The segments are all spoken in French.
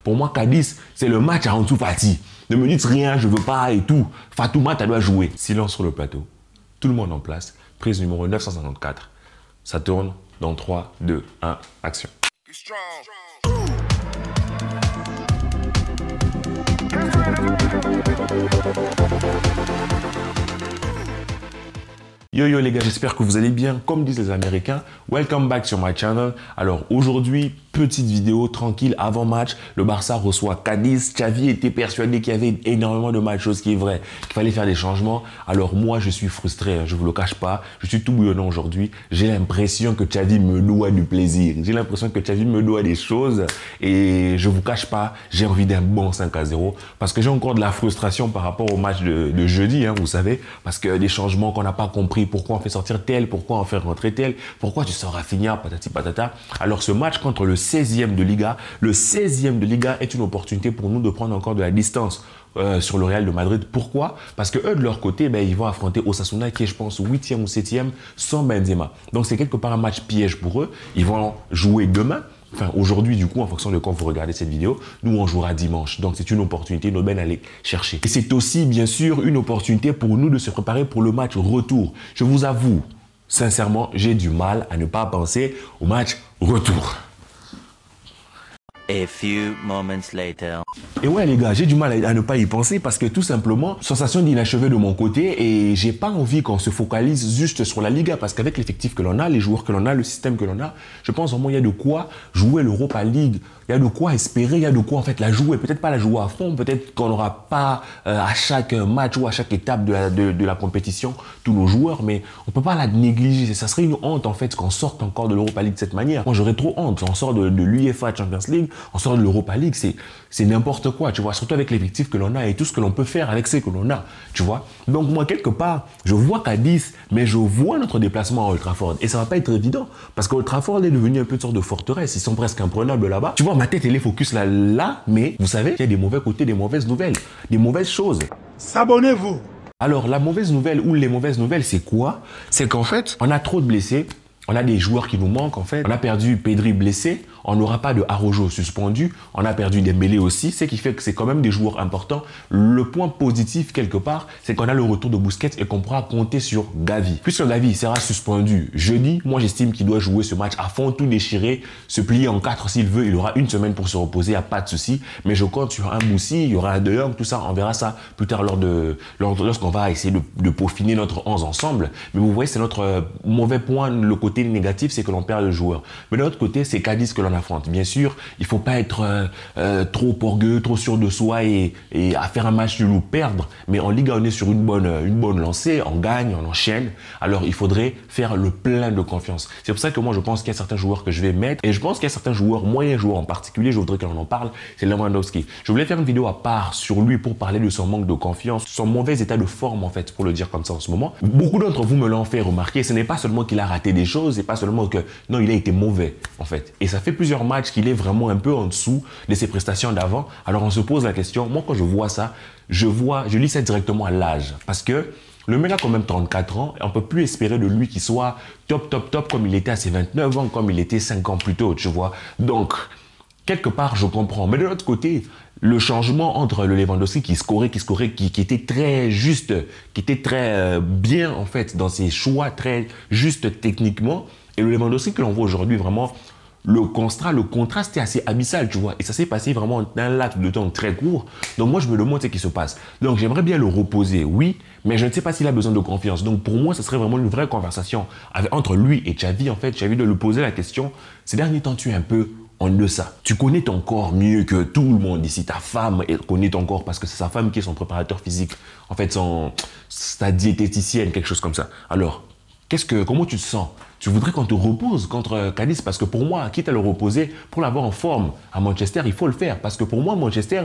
Pour moi, Cadiz, c'est le match à Ansu Fati. Ne me dites rien, je veux pas et tout. Fatoumata doit jouer. Silence sur le plateau. Tout le monde en place. Prise numéro 954. Ça tourne dans 3, 2, 1, action. Yo yo les gars, j'espère que vous allez bien. Comme disent les Américains, welcome back sur my channel. Alors aujourd'hui, petite vidéo tranquille avant match. Le Barça reçoit Cadiz. Xavi était persuadé qu'il y avait énormément de matchs, chose qui est vraie, qu'il fallait faire des changements. Alors moi, je suis frustré, je vous le cache pas. Je suis tout bouillonnant aujourd'hui. J'ai l'impression que Xavi me doit du plaisir. J'ai l'impression que Xavi me doit des choses. Et je vous cache pas, j'ai envie d'un bon 5-0. Parce que j'ai encore de la frustration par rapport au match de jeudi, vous savez. Parce que des changements qu'on n'a pas compris. Pourquoi on fait sortir tel, pourquoi on fait rentrer tel, pourquoi tu sors Rafinha, patati patata. Alors ce match contre le 16e de Liga, le 16e de Liga est une opportunité pour nous de prendre encore de la distance sur le Real de Madrid. Pourquoi? Parce que eux de leur côté, ils vont affronter Osasuna qui est je pense 8e ou 7e sans Benzema. Donc c'est quelque part un match piège pour eux. Ils vont jouer demain. Enfin, aujourd'hui, du coup, en fonction de quand vous regardez cette vidéo, nous, on jouera dimanche. Donc, c'est une opportunité, nous, ben, aller chercher. Et c'est aussi, bien sûr, une opportunité pour nous de se préparer pour le match retour. Je vous avoue, sincèrement, j'ai du mal à ne pas penser au match retour. A few moments later. Et ouais les gars, j'ai du mal à ne pas y penser parce que tout simplement, sensation d'inachevé de mon côté et j'ai pas envie qu'on se focalise juste sur la Liga parce qu'avec l'effectif que l'on a, les joueurs que l'on a, le système que l'on a, je pense vraiment il y a de quoi jouer l'Europa League, il y a de quoi espérer, il y a de quoi en fait la jouer, peut-être pas la jouer à fond, peut-être qu'on n'aura pas à chaque match ou à chaque étape de la compétition tous nos joueurs, mais on peut pas la négliger, ça serait une honte en fait qu'on sorte encore de l'Europa League de cette manière. Moi j'aurais trop honte, on sort de l'UEFA Champions League, on sort de l'Europa League, c'est n'importe quoi, tu vois, surtout avec l'effectif que l'on a et tout ce que l'on peut faire avec ce que l'on a, tu vois. Donc moi, quelque part, je vois Cadiz, mais je vois notre déplacement à Old Trafford et ça va pas être évident parce qu'Old Trafford est devenu un peu une sorte de forteresse, ils sont presque imprenables là-bas. Tu vois, ma tête, elle est focus là, mais vous savez, il y a des mauvais côtés, des mauvaises nouvelles, des mauvaises choses. S'abonnez-vous. Alors, la mauvaise nouvelle ou les mauvaises nouvelles, c'est quoi? C'est qu'en fait, on a trop de blessés. On a des joueurs qui nous manquent en fait. On a perdu Pedri blessé. On n'aura pas de Araujo suspendu. On a perdu Dembélé aussi. Ce qui fait que c'est quand même des joueurs importants. Le point positif quelque part, c'est qu'on a le retour de Busquets et qu'on pourra compter sur Gavi. Puisque Gavi sera suspendu jeudi, moi j'estime qu'il doit jouer ce match à fond, tout déchirer, se plier en 4 s'il veut. Il aura une semaine pour se reposer, il n'y a pas de souci. Mais je compte sur un Moussi, il y aura un De Jong, tout ça. On verra ça plus tard lorsqu'on va essayer de peaufiner notre 11 ensemble. Mais vous voyez, c'est notre mauvais point, le côté négatif, c'est que l'on perd le joueur. Mais de l'autre côté, c'est Cadiz que l'on affronte. Bien sûr, il faut pas être trop orgueilleux, trop sûr de soi et à faire un match nul ou perdre. Mais en Liga, on est sur une bonne lancée, on gagne, on enchaîne. Alors, il faudrait faire le plein de confiance. C'est pour ça que moi, je pense qu'il y a certains joueurs que je vais mettre et je pense qu'il y a certains joueurs, moyens joueurs en particulier, je voudrais qu'on en parle, c'est Lewandowski. Je voulais faire une vidéo à part sur lui pour parler de son manque de confiance, son mauvais état de forme en fait, pour le dire comme ça en ce moment. Beaucoup d'entre vous me l'ont fait remarquer, ce n'est pas seulement qu'il a raté des choses, c'est pas seulement que non, il a été mauvais en fait. Et ça fait plusieurs matchs qu'il est vraiment un peu en dessous de ses prestations d'avant. Alors on se pose la question, moi quand je vois ça, je lis ça directement à l'âge parce que le mec a quand même 34 ans et on ne peut plus espérer de lui qu'il soit top comme il était à ses 29 ans, comme il était 5 ans plus tôt, tu vois. Donc, quelque part, je comprends. Mais de l'autre côté, le changement entre le Lewandowski qui scorait, qui était très juste, qui était très bien en fait dans ses choix, très juste techniquement, et le Lewandowski que l'on voit aujourd'hui vraiment, le contraste est assez abyssal, tu vois. Et ça s'est passé vraiment dans un laps de temps très court. Donc moi, je me demande ce qui se passe. Donc j'aimerais bien le reposer, oui, mais je ne sais pas s'il a besoin de confiance. Donc pour moi, ce serait vraiment une vraie conversation entre lui et Xavi. En fait, Xavi de lui poser la question, ces derniers temps, tu es un peu en deçà. Tu connais ton corps mieux que tout le monde ici. Ta femme connaît ton corps parce que c'est sa femme qui est son préparateur physique. En fait, sa diététicienne, quelque chose comme ça. Alors, comment tu te sens? Tu voudrais qu'on te repose contre Cadiz? Parce que pour moi, quitte à le reposer, pour l'avoir en forme à Manchester, il faut le faire. Parce que pour moi, Manchester,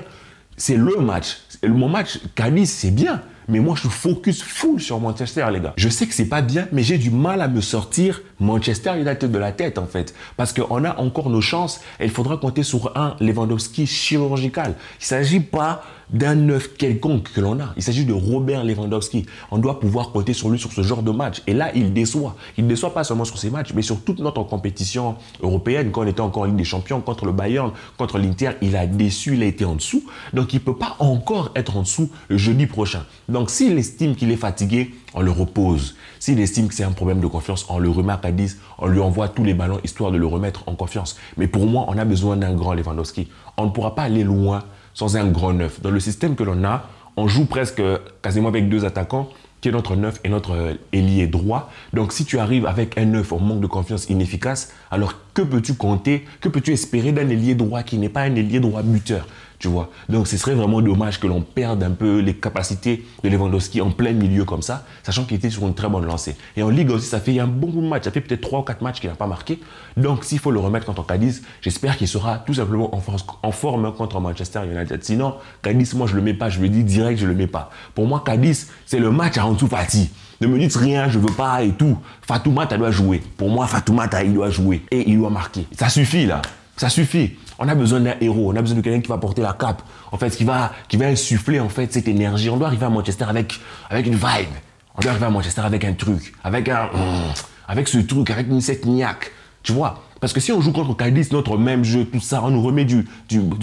c'est le match. mon match Cadiz, c'est bien. Mais moi, je suis focus full sur Manchester, les gars. Je sais que c'est pas bien, mais j'ai du mal à me sortir Manchester United de la tête, en fait. Parce qu'on a encore nos chances et il faudra compter sur un Lewandowski chirurgical. Il s'agit pas d'un neuf quelconque que l'on a. Il s'agit de Robert Lewandowski. On doit pouvoir compter sur lui sur ce genre de match. Et là, il déçoit. Il déçoit pas seulement sur ces matchs, mais sur toute notre compétition européenne. Quand on était encore en Ligue des Champions, contre le Bayern, contre l'Inter, il a déçu, il a été en dessous. Donc, il peut pas encore être en dessous le jeudi prochain. Donc, s'il estime qu'il est fatigué, on le repose. S'il estime que c'est un problème de confiance, on le remet à Cadiz, on lui envoie tous les ballons histoire de le remettre en confiance. Mais pour moi, on a besoin d'un grand Lewandowski. On ne pourra pas aller loin sans un grand neuf. Dans le système que l'on a, on joue presque quasiment avec deux attaquants, qui est notre neuf et notre ailier droit. Donc, si tu arrives avec un neuf en manque de confiance inefficace, alors que peux-tu compter, que peux-tu espérer d'un ailier droit qui n'est pas un ailier droit buteur, tu vois? Donc, ce serait vraiment dommage que l'on perde un peu les capacités de Lewandowski en plein milieu comme ça, sachant qu'il était sur une très bonne lancée. Et en Ligue aussi, ça fait un bon match, ça fait peut-être 3 ou 4 matchs qu'il n'a pas marqué. Donc, s'il faut le remettre contre Cadiz, j'espère qu'il sera tout simplement en forme contre Manchester United. Sinon, Cadiz, moi, je ne le mets pas, je le dis direct, je ne le mets pas. Pour moi, Cadiz, c'est le match à Ansu Fati. Ne me dites rien, je ne veux pas et tout. Fatoumata doit jouer. Pour moi, Fatoumata, il doit jouer et il doit marquer. Ça suffit là, ça suffit. On a besoin d'un héros, on a besoin de quelqu'un qui va porter la cape, en fait, qui va insuffler en fait cette énergie. On doit arriver à Manchester avec une vibe. On doit arriver à Manchester avec un truc, avec ce truc, avec cette niaque, tu vois. Parce que si on joue contre Cadiz, notre même jeu, tout ça, on nous remet du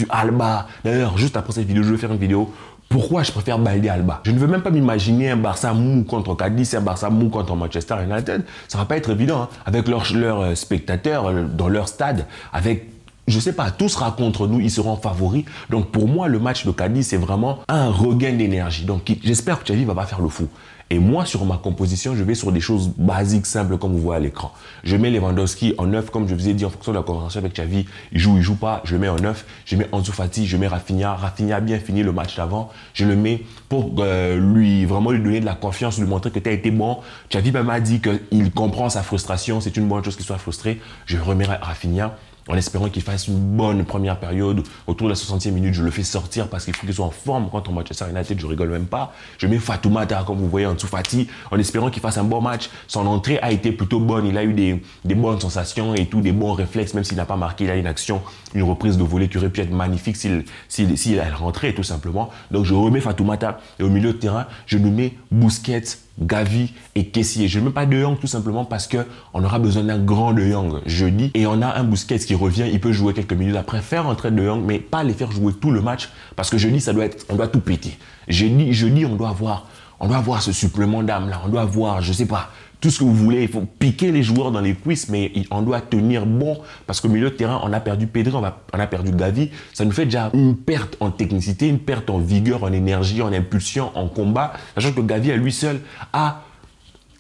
Alba. D'ailleurs, juste après cette vidéo, je vais faire une vidéo. Pourquoi je préfère Baldé Alba? Je ne veux même pas m'imaginer un Barça mou contre Cadiz, un Barça mou contre Manchester United. Ça ne va pas être évident, hein, avec leurs spectateurs dans leur stade, avec, je ne sais pas, tout sera contre nous, ils seront favoris. Donc pour moi, le match de Cadiz, c'est vraiment un regain d'énergie. Donc j'espère que Xavi ne va pas faire le fou. Et moi, sur ma composition, je vais sur des choses basiques, simples, comme vous voyez à l'écran. Je mets Lewandowski en 9, comme je vous ai dit, en fonction de la conversation avec Xavi. Il joue pas, je le mets en 9. Je mets Ansu Fati, je mets Rafinha. Rafinha a bien fini le match d'avant. Je le mets pour vraiment lui donner de la confiance, lui montrer que tu as été bon. Xavi m'a dit qu'il comprend sa frustration. C'est une bonne chose qu'il soit frustré. Je remets Rafinha, en espérant qu'il fasse une bonne première période. Autour de la 60e minute, je le fais sortir parce qu'il faut qu'il soit en forme contre Manchester United, je rigole même pas. Je mets Fatoumata, comme vous voyez, en dessous Fati, en espérant qu'il fasse un bon match. Son entrée a été plutôt bonne, il a eu des bonnes sensations et tout, des bons réflexes, même s'il n'a pas marqué, il a une action, une reprise de volée qui aurait pu être magnifique s'il a rentré, tout simplement. Donc je remets Fatoumata et au milieu de terrain, je nous mets Busquets, Gavi et Kessié. Je ne mets pas De Jong tout simplement parce qu'on aura besoin d'un grand De Jong jeudi et on a un Busquets qui revient, il peut jouer quelques minutes après, faire entrer De Jong, mais pas les faire jouer tout le match parce que jeudi, on doit tout péter. Jeudi, on doit avoir ce supplément d'âme là, on doit avoir, je sais pas, tout ce que vous voulez, il faut piquer les joueurs dans les cuisses, mais on doit tenir bon parce qu'au milieu de terrain, on a perdu Pedri, on a perdu Gavi. Ça nous fait déjà une perte en technicité, une perte en vigueur, en énergie, en impulsion, en combat. Sachant que Gavi à lui seul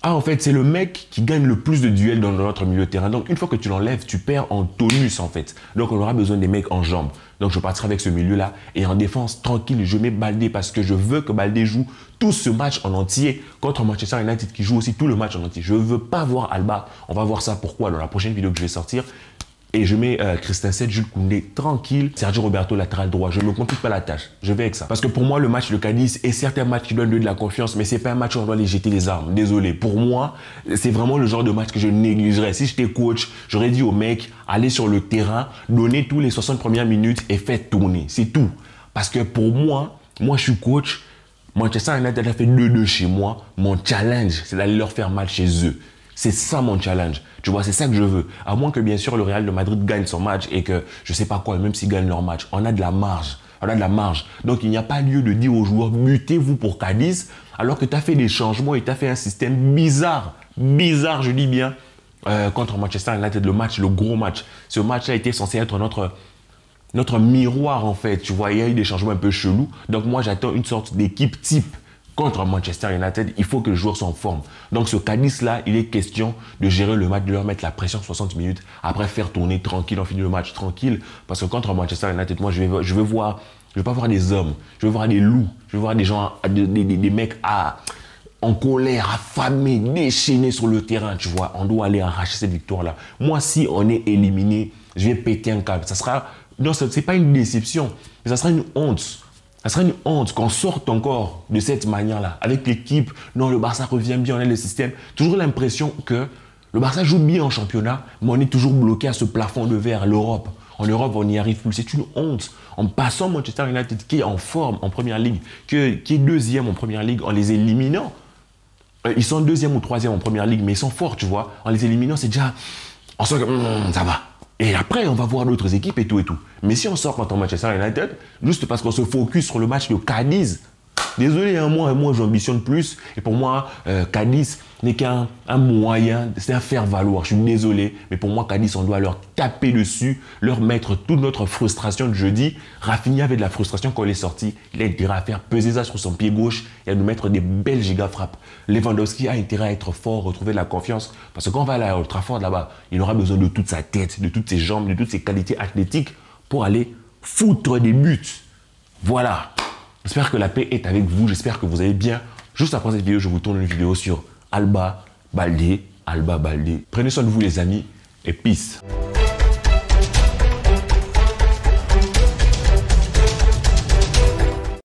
en fait, c'est le mec qui gagne le plus de duels dans notre milieu de terrain. Donc, une fois que tu l'enlèves, tu perds en tonus, en fait. Donc, on aura besoin des mecs en jambes. Donc, je partirai avec ce milieu-là. Et en défense, tranquille, je mets Baldé parce que je veux que Baldé joue tout ce match en entier contre Manchester United qui joue aussi tout le match en entier. Je ne veux pas voir Alba. On va voir ça pourquoi dans la prochaine vidéo que je vais sortir. Et je mets Christensen, Jules Koundé, tranquille. Sergio Roberto, latéral droit. Je ne me complique pas la tâche. Je vais avec ça. Parce que pour moi, le match de Cadiz est certes un match qui donne de la confiance, mais c'est pas un match où on doit les jeter les armes. Désolé. Pour moi, c'est vraiment le genre de match que je négligerais. Si j'étais coach, j'aurais dit aux mecs, allez sur le terrain, donnez tous les 60 premières minutes et faites tourner. C'est tout. Parce que pour moi, je suis coach. Manchester United a fait 2-2 chez moi. Mon challenge, c'est d'aller leur faire mal chez eux. C'est ça mon challenge. Tu vois, c'est ça que je veux. À moins que, bien sûr, le Real de Madrid gagne son match et que, je sais pas quoi, même s'ils gagnent leur match, on a de la marge. On a de la marge. Donc, il n'y a pas lieu de dire aux joueurs, mutez-vous pour Cadiz, alors que tu as fait des changements et tu as fait un système bizarre. Bizarre, je dis bien, contre Manchester United, le gros match. Ce match-là était censé être notre miroir, en fait. Tu vois, il y a eu des changements un peu chelous. Donc, moi, j'attends une sorte d'équipe type. Contre Manchester United, il faut que les joueurs soient en forme. Donc ce Cadiz-là, il est question de gérer le match, de leur mettre la pression 60 minutes, après faire tourner tranquille, on finit le match tranquille. Parce que contre Manchester United, moi je veux pas voir des hommes, je veux voir des loups, je veux voir des gens, des mecs en colère, affamés, déchaînés sur le terrain, tu vois. On doit aller arracher cette victoire-là. Moi, si on est éliminé, je vais péter un câble. Non, c'est pas une déception, mais ça sera une honte. Ça serait une honte qu'on sorte encore de cette manière-là. Avec l'équipe, non, le Barça revient bien, on a le système. Toujours l'impression que le Barça joue bien en championnat, mais on est toujours bloqué à ce plafond de verre, l'Europe. En Europe, on n'y arrive plus. C'est une honte. En passant Manchester United, qui est en forme en Première Ligue, qui est deuxième en Première Ligue, en les éliminant. Ils sont deuxième ou troisième en Première Ligue, mais ils sont forts, tu vois. En les éliminant, c'est déjà... On sent que ça va. Et après, on va voir d'autres équipes et tout et tout. Mais si on sort contre Manchester United, juste parce qu'on se focus sur le match de Cadiz, désolé, moi j'ambitionne plus. Et pour moi, Cadiz n'est qu'un moyen, c'est un faire-valoir. Je suis désolé, mais pour moi, Cadiz, on doit leur taper dessus, leur mettre toute notre frustration de jeudi. Rafinha avait de la frustration quand il est sorti. Il a intérêt à faire peser ça sur son pied gauche et à nous mettre des belles giga-frappes. Lewandowski a intérêt à être fort, retrouver de la confiance. Parce que quand on va à Old Trafford là-bas, il aura besoin de toute sa tête, de toutes ses jambes, de toutes ses qualités athlétiques pour aller foutre des buts. Voilà. J'espère que la paix est avec vous. J'espère que vous allez bien. Juste après cette vidéo, je vous tourne une vidéo sur Alba Baldé. Prenez soin de vous les amis et peace.